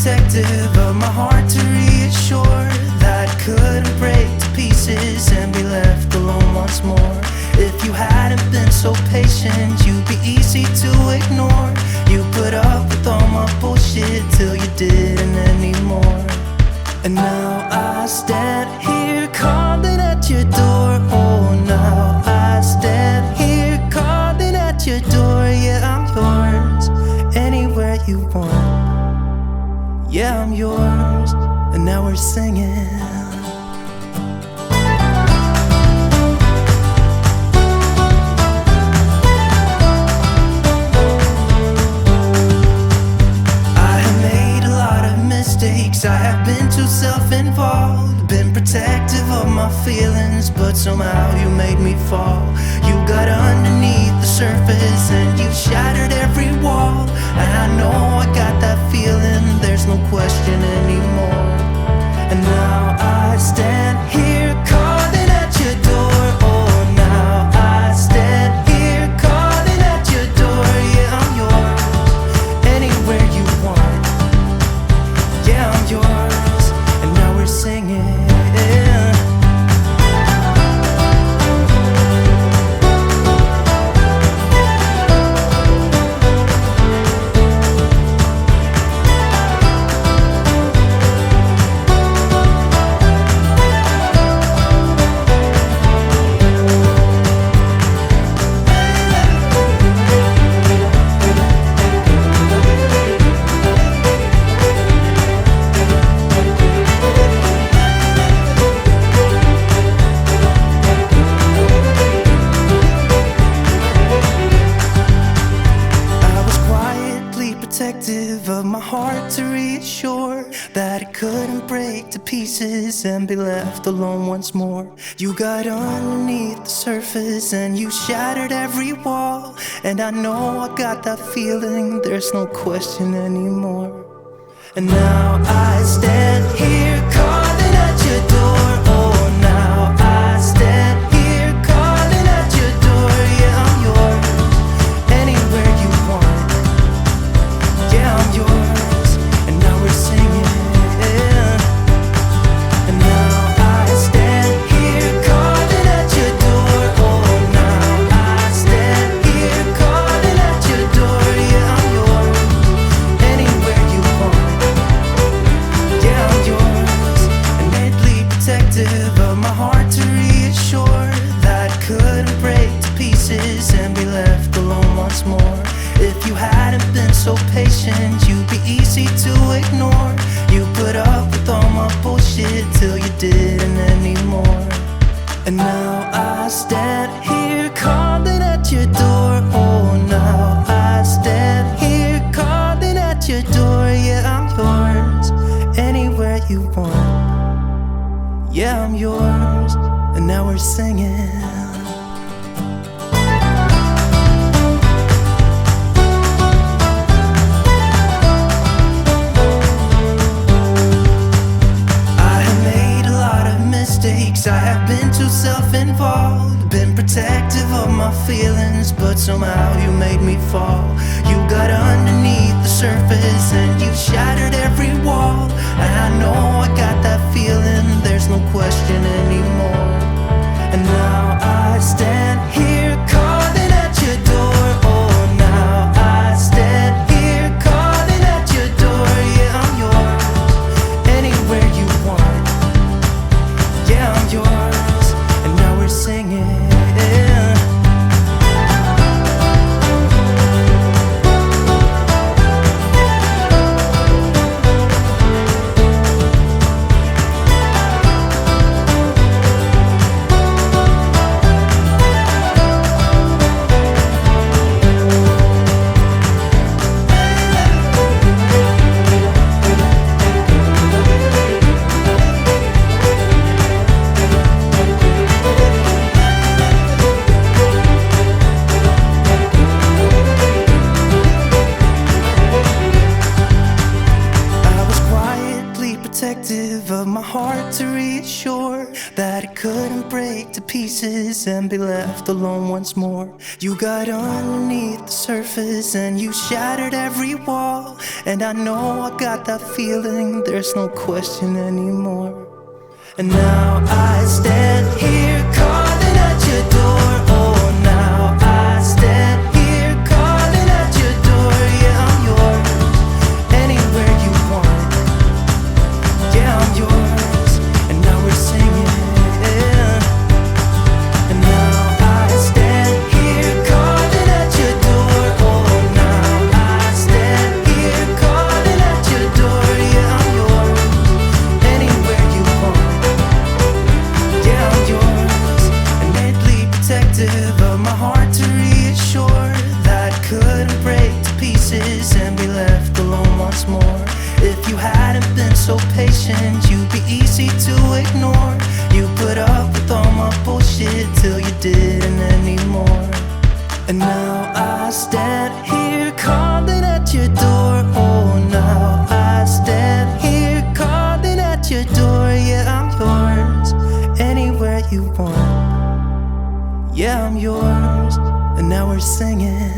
protective of my heart to reassure that I couldn't break to pieces and be left alone once more. If you hadn't been so patient, you'd be easy to ignore. You put up with all my bullshit till you didn't anymore. And now I stand here calling at your door. Oh, now I stand here calling at your door. Yeah, I'm yours, anywhere you want. Yeah, I'm yours, and now we're singing. I have been too self-involved, been protective of my feelings, but somehow you made me fall. You got underneath the surface and you shattered every wall. And I know I got that feeling, there's no question anymore. And now I stand here calling at your door. Oh, now I stand here calling at your door. Yeah, I'm yours, anywhere you want. Yeah, I'm yours, and now we're singing. Of my heart to reassure that it couldn't break to pieces and be left alone once more. You got underneath the surface and you shattered every wall. And I know I got that feeling, there's no question anymore. And now I stand here calling at your door. Oh, now I stand here calling at your door. Yeah, I'm yours, anywhere you want. Yeah, I'm yours, and now we're singing. And now I stand here calling at your door. Oh, now I stand here calling at your door. Yeah, I'm yours, anywhere you want. Yeah, I'm yours, innately protective of my heart to reassure that I couldn't break to pieces and be left alone once more. If you hadn't been so patient, you'd be easy to ignore. You put up with all my bullshit till you didn't anymore. And now I stand here calling at your door. Oh, now I stand here calling at your door. Yeah, I'm yours, anywhere you want. Yeah, I'm yours, and now we're singing. I have been too self-involved, been protective of my feelings, but somehow you made me fall. You got underneath the surface and you shattered every wall. And I know I got that feeling, there's no question anymore. And now I stand here calling at your door. Oh, now I stand here calling at your door. Yeah, I'm yours, anywhere you want. Yeah, I'm yours, and now we're singing. protective of my heart to reassure that it couldn't break to pieces and be left alone once more. You got underneath the surface and you shattered every wall, and I know I got that feeling, there's no question anymore. And now I stand here calling at your door. Oh, now I stand here calling at your door. Yeah, I'm yours, anywhere you want. Yeah, I'm yours, and now we're singing. And now I stand here calling at your door. Oh, now I stand here calling at your door. Yeah, I'm yours, anywhere you want. Yeah, I'm yours, and deadly protective of my heart to reassure that I couldn't break to pieces and be left alone once more. If you hadn't been so patient, you'd be easy to ignore. You put up with all my bullshit till you didn't anymore. And now I stand here calling at your door. Oh, now I stand here calling at your door. Yeah, I'm yours, anywhere you want. Yeah, I'm yours, and now we're singing.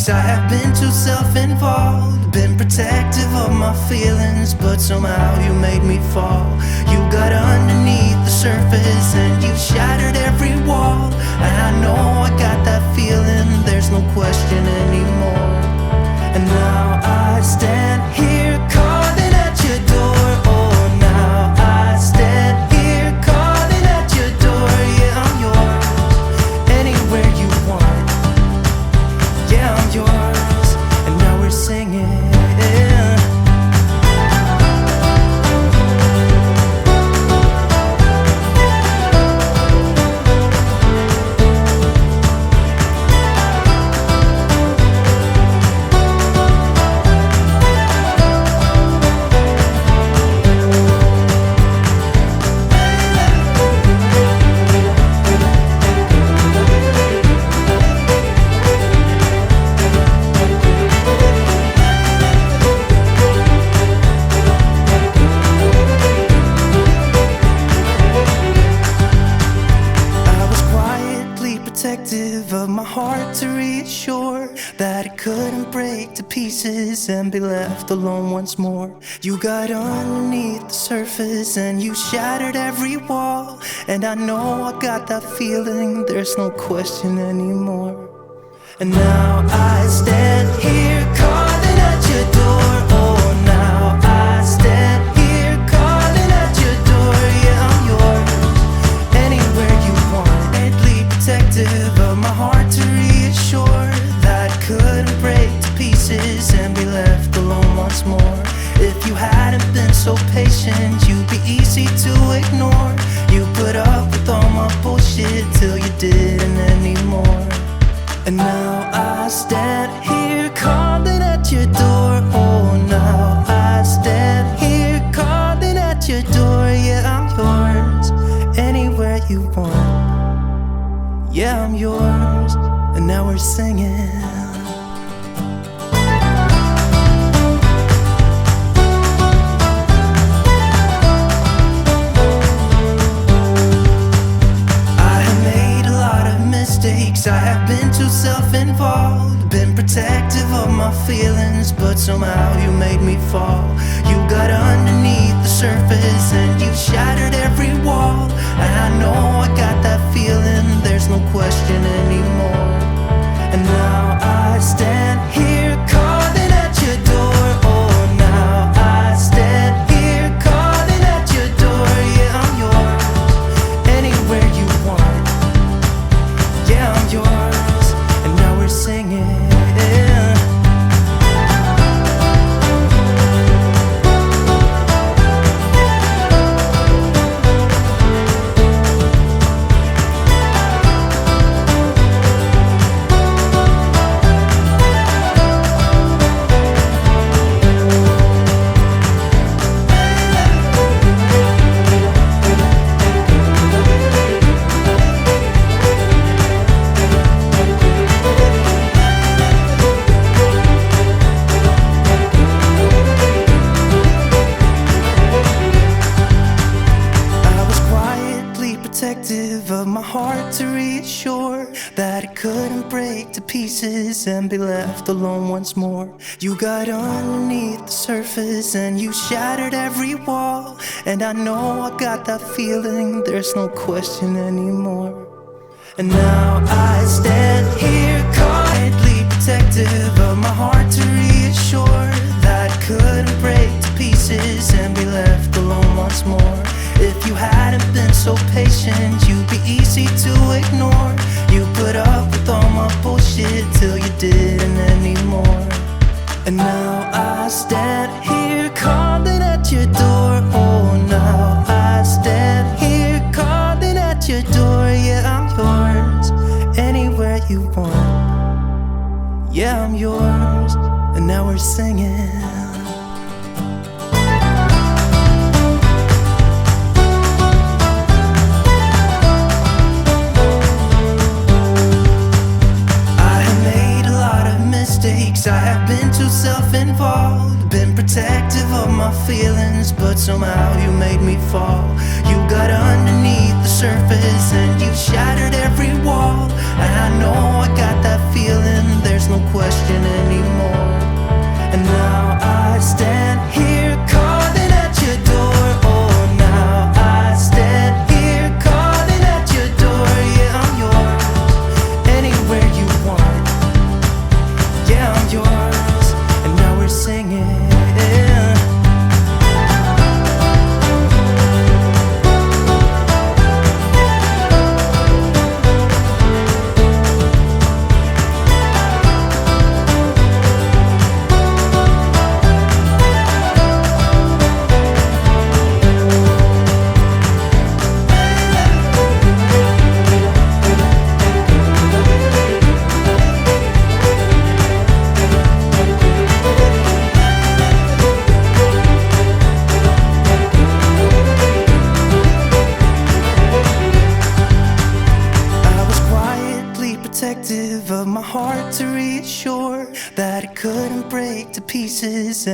I have been too self-involved, been protective of my feelings, but somehow you made me fall. You got underneath the surface and you shattered every wall, and I know I got that feeling, there's no question anymore. And now I stand here calling at your door. Oh, now I stand here calling at your door. Yeah, I'm yours, anywhere you want. Yeah, I'm yours, and now we're singing. Protective of my heart to reassure that it couldn't break to pieces and be left alone once more. You got underneath the surface and you shattered every wall, and I know I got that feeling, there's no question anymore. And now I stand here calling at your door. Oh, now I stand here calling at your door. Yeah, I'm yours, anywhere you want. Deadly protective of my heart to reassure that I couldn't break to pieces and be left alone once more. If you hadn't been so patient, you'd be easy to ignore. You put up with all my bullshit till you didn't anymore. And now I stand here calling at your door. Oh, now I stand here calling at your door. Yeah, I'm yours, anywhere you want. Yeah, I'm yours, and now we're singing. I have been too self-involved, been protective of my feelings, but somehow you made me fall. You got underneath the surface and you shattered every wall, and I know I got that feeling, there's no question anymore. And now I stand here calling at your door. Oh, now I stand here calling at your door. Yeah, I'm yours, anywhere you want. Yeah, I'm yours, and now we're singing. protective of my heart to reassure that it couldn't break to pieces and be left alone once more. You got underneath the surface and you shattered every wall, and I know I got that feeling, there's no question anymore. And now I stand here quietly protective of my heart to reassure that it couldn't break to pieces and be left alone once more. If you hadn't been so patient, you'd be easy to ignore. You put up with all my bullshit till you didn't anymore. And now I stand here calling at your door. Oh, now I stand here calling at your door. Yeah, I'm yours, anywhere you want. Yeah, I'm yours, and now we're singing. I have been too self-involved, been protective of my feelings, but somehow you made me fall. You got underneath the surface and you shattered every wall, and I know I got that feeling, there's no question anymore. And now I stand here calling at your door. Oh, now I stand here calling at your door. Yeah, I'm yours, anywhere you want. Yeah, I'm yours, and now we're singing. Protective of my heart to reassure that it couldn't break to pieces.